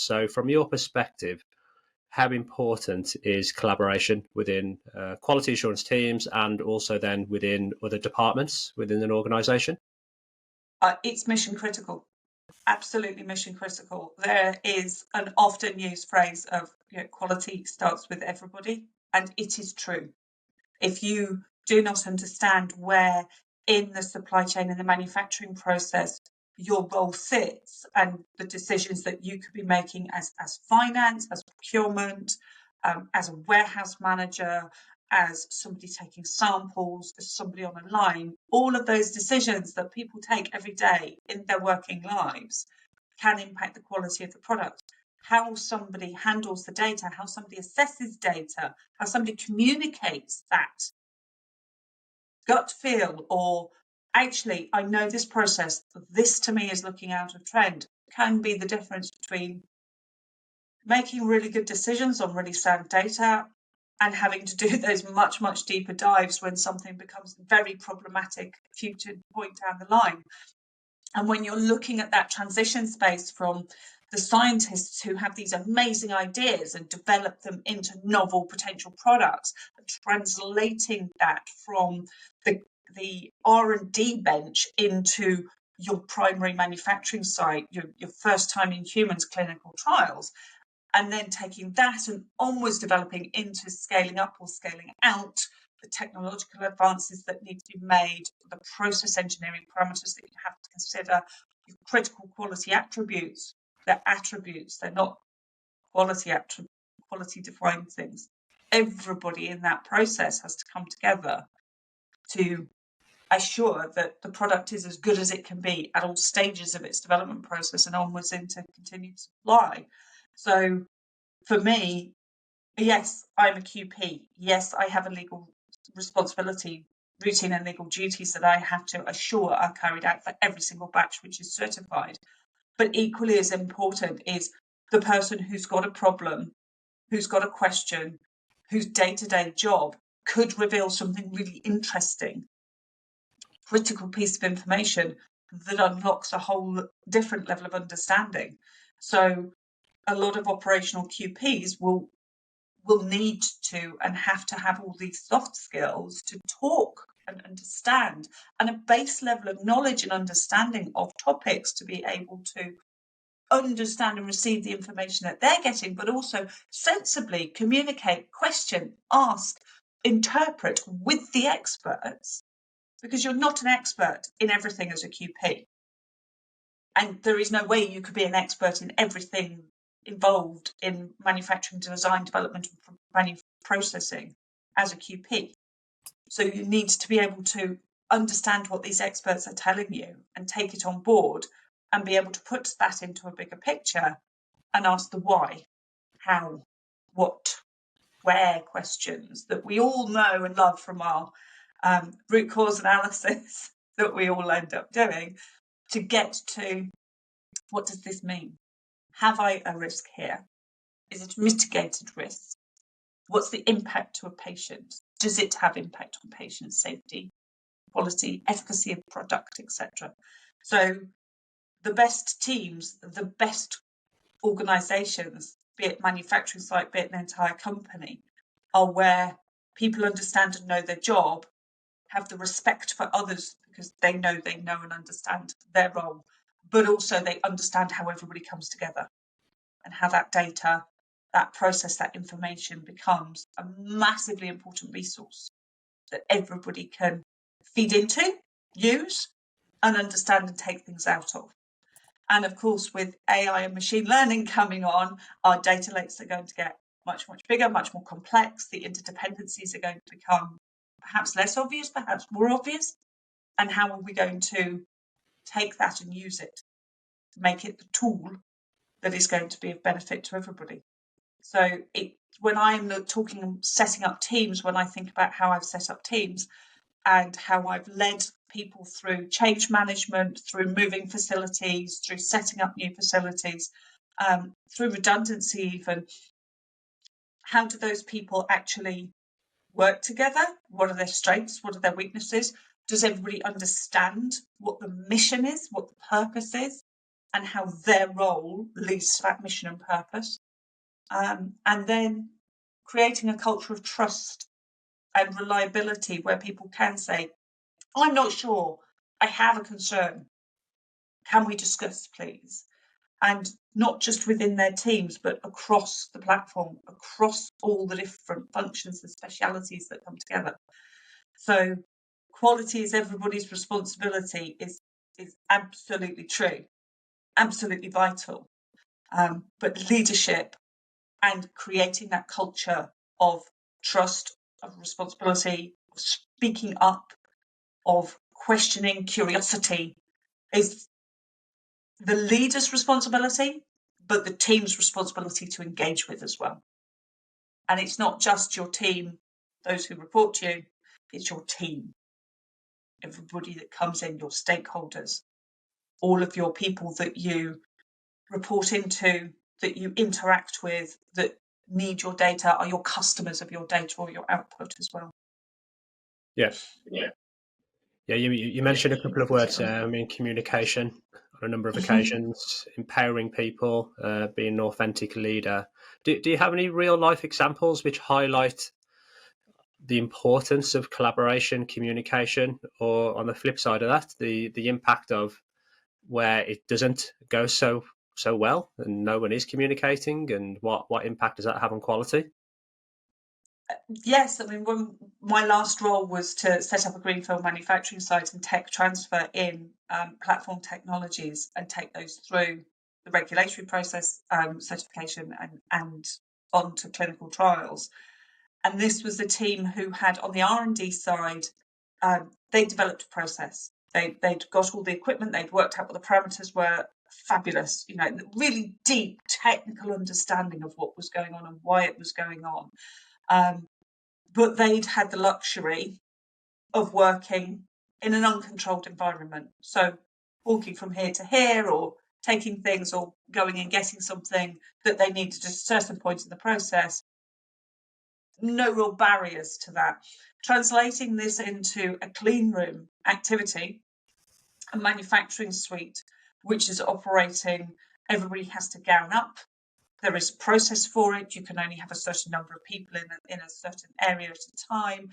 So from your perspective, how important is collaboration within quality assurance teams and also then within other departments within an organisation? It's mission critical, absolutely mission critical. There is an often used phrase of quality starts with everybody, and it is true. If you do not understand where in the supply chain and the manufacturing process your role sits and the decisions that you could be making as finance, as procurement, as a warehouse manager, as somebody taking samples, as somebody on a line, all of those decisions that people take every day in their working lives can impact the quality of the product. How somebody handles the data, how somebody assesses data, how somebody communicates that gut feel, or actually, I know this process, this to me is looking out of trend, can be the difference between making really good decisions on really sound data and having to do those much, much deeper dives when something becomes very problematic future point down the line. And when you're looking at that transition space from the scientists who have these amazing ideas and develop them into novel potential products, and translating that from the R&D bench into your primary manufacturing site, your first time in humans clinical trials, and then taking that and onwards developing into scaling up or scaling out the technological advances that need to be made, the process engineering parameters that you have to consider, your critical quality attributes. They're attributes, they're not quality defined things. Everybody in that process has to come together to assure that the product is as good as it can be at all stages of its development process and onwards into continued supply. So for me, yes, I'm a QP. Yes, I have a legal responsibility, routine and legal duties that I have to assure are carried out for every single batch which is certified. But equally as important is the person who's got a problem, who's got a question, whose day-to-day job could reveal something really interesting, critical piece of information that unlocks a whole different level of understanding. So a lot of operational QPs will need to and have to have all these soft skills to talk and understand, and a base level of knowledge and understanding of topics to be able to understand and receive the information that they're getting, but also sensibly communicate, question, ask, interpret with the experts, because you're not an expert in everything as a QP. And there is no way you could be an expert in everything involved in manufacturing, design, development, and processing as a QP. So you need to be able to understand what these experts are telling you and take it on board and be able to put that into a bigger picture and ask the why, how, what, where questions that we all know and love from our root cause analysis that we all end up doing to get to what does this mean? Have I a risk here? Is it mitigated risk? What's the impact to a patient? Does it have impact on patient safety, quality, efficacy of product, etc.? So the best teams, the best organisations, be it manufacturing site, be it an entire company, are where people understand and know their job, have the respect for others because they know and understand their role, but also they understand how everybody comes together and how that data, that process, that information becomes a massively important resource that everybody can feed into, use, and understand and take things out of. And of course, with AI and machine learning coming on, our data lakes are going to get much, much bigger, much more complex. The interdependencies are going to become perhaps less obvious, perhaps more obvious. And how are we going to take that and use it to make it the tool that is going to be of benefit to everybody? So when I'm talking setting up teams, when I think about how I've set up teams and how I've led people through change management, through moving facilities, through setting up new facilities, through redundancy even, how do those people actually work together? What are their strengths? What are their weaknesses? Does everybody understand what the mission is, what the purpose is? and how their role leads to that mission and purpose. And then creating a culture of trust and reliability where people can say, I'm not sure, I have a concern. Can we discuss, please? And not just within their teams, but across the platform, across all the different functions and specialities that come together. So quality is everybody's responsibility is absolutely true, absolutely vital. But leadership and creating that culture of trust, of responsibility, of speaking up, of questioning, curiosity is the leader's responsibility, but the team's responsibility to engage with as well. And it's not just your team, those who report to you, it's your team. Everybody that comes in, your stakeholders, all of your people that you report into, that you interact with, that need your data, are your customers of your data or your output as well. Yeah. Yeah, you mentioned a couple of words there. I mean, communication on a number of occasions, empowering people, being an authentic leader. Do you have any real life examples which highlight the importance of collaboration, communication, or on the flip side of that, the impact of where it doesn't go so well and no one is communicating, and what impact does that have on quality? Yes, I mean, my last role was to set up a greenfield manufacturing site and tech transfer in platform technologies and take those through the regulatory process, certification, and on to clinical trials. And this was the team who had, on the R&D side, they developed a process. They'd got all the equipment, they'd worked out what the parameters were, fabulous, really deep technical understanding of what was going on and why it was going on. But they'd had the luxury of working in an uncontrolled environment. So walking from here to here or taking things or going and getting something that they needed at a certain point in the process. No real barriers to that. Translating this into a clean room activity, a manufacturing suite, which is operating, everybody has to gown up. There is a process for it. You can only have a certain number of people in a certain area at a time.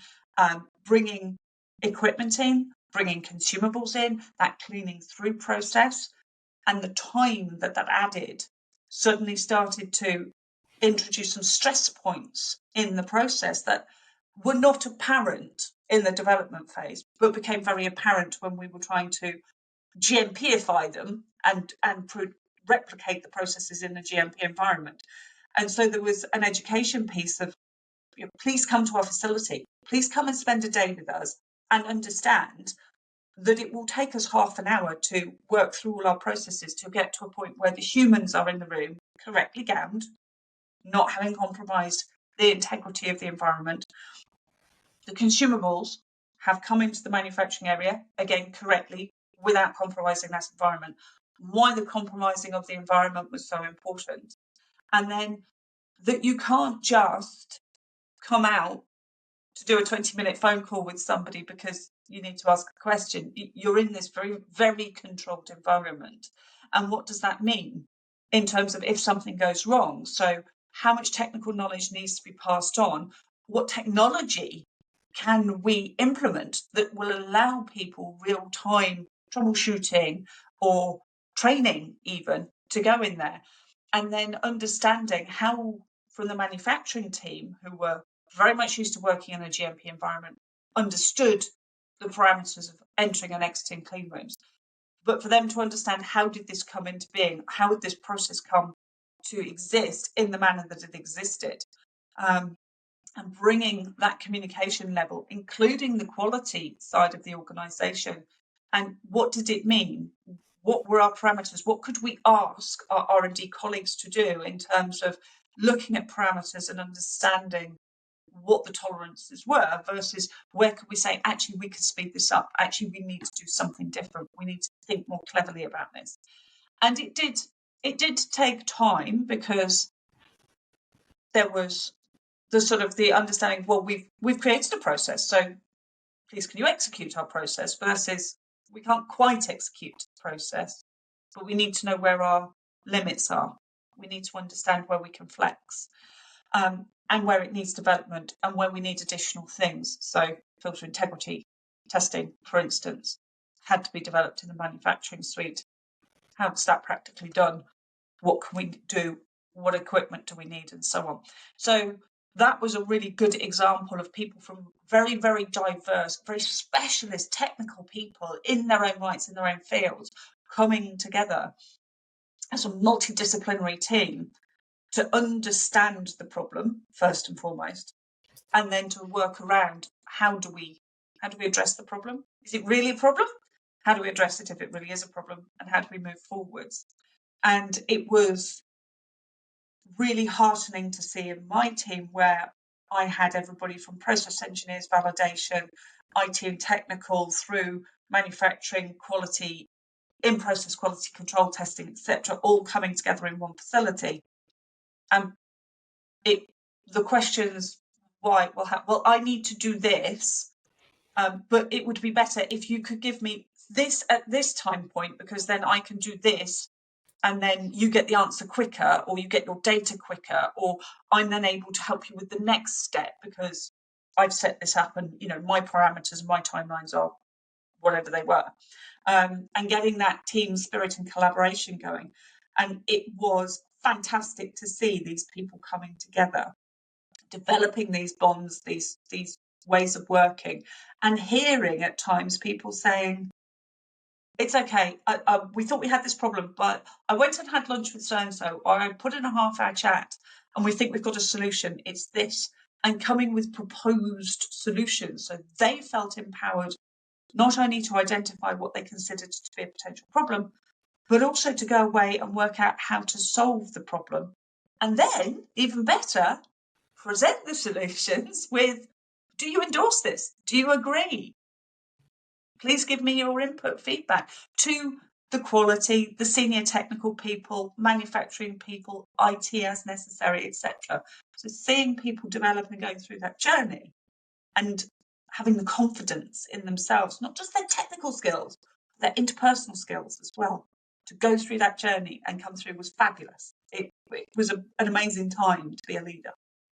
Bringing equipment in, bringing consumables in, that cleaning through process, and the time that added suddenly started to introduce some stress points in the process that were not apparent in the development phase, but became very apparent when we were trying to GMPify them and replicate the processes in a GMP environment. And so there was an education piece of, please come to our facility, please come and spend a day with us and understand that it will take us half an hour to work through all our processes to get to a point where the humans are in the room correctly gowned, not having compromised the integrity of the environment. The consumables have come into the manufacturing area, again, correctly, without compromising that environment. Why the compromising of the environment was so important. And then that you can't just come out to do a 20-minute phone call with somebody because you need to ask a question. You're in this very, very controlled environment. And what does that mean in terms of if something goes wrong? So how much technical knowledge needs to be passed on? What technology can we implement that will allow people real-time troubleshooting or training even to go in there? And then understanding how, from the manufacturing team, who were very much used to working in a GMP environment, understood the parameters of entering and exiting clean rooms. But for them to understand how did this come into being, how did this process come to exist in the manner that it existed, and bringing that communication level, including the quality side of the organisation, and what did it mean? What were our parameters? What could we ask our R&D colleagues to do in terms of looking at parameters and understanding what the tolerances were versus where could we say, actually, we could speed this up. Actually, we need to do something different. We need to think more cleverly about this. And it did take time because there was the sort of the understanding, well, we've created a process, so please can you execute our process versus we can't quite execute the process. but we need to know where our limits are. We need to understand where we can flex, and where it needs development and where we need additional things. So filter integrity testing, for instance, had to be developed in the manufacturing suite. How's that practically done? What can we do? What equipment do we need? And so on. So that was a really good example of people from very, very diverse, very specialist technical people in their own rights, in their own fields, coming together as a multidisciplinary team to understand the problem first and foremost, and then to work around how do we address the problem? Is it really a problem? How do we address it if it really is a problem? And how do we move forwards? And it was really heartening to see in my team where I had everybody from process engineers, validation, IT and technical, through manufacturing, quality, in-process quality control testing, etc., all coming together in one facility. And the questions, why? Well, I need to do this, but it would be better if you could give me this at this time point, because then I can do this, and then you get the answer quicker, or you get your data quicker, or I'm then able to help you with the next step because I've set this up, and my parameters, my timelines are whatever they were, and getting that team spirit and collaboration going. And it was fantastic to see these people coming together, developing these bonds, these ways of working, and hearing at times people saying, it's okay, we thought we had this problem, but I went and had lunch with so-and-so, or I put in a half-hour chat, and we think we've got a solution, it's this, and coming with proposed solutions. So they felt empowered not only to identify what they considered to be a potential problem, but also to go away and work out how to solve the problem. And then, even better, present the solutions with, do you endorse this? Do you agree? Please give me your input, feedback, to the quality, the senior technical people, manufacturing people, IT as necessary, etc. So seeing people develop and going through that journey and having the confidence in themselves, not just their technical skills, their interpersonal skills as well, to go through that journey and come through, was fabulous. It was an amazing time to be a leader.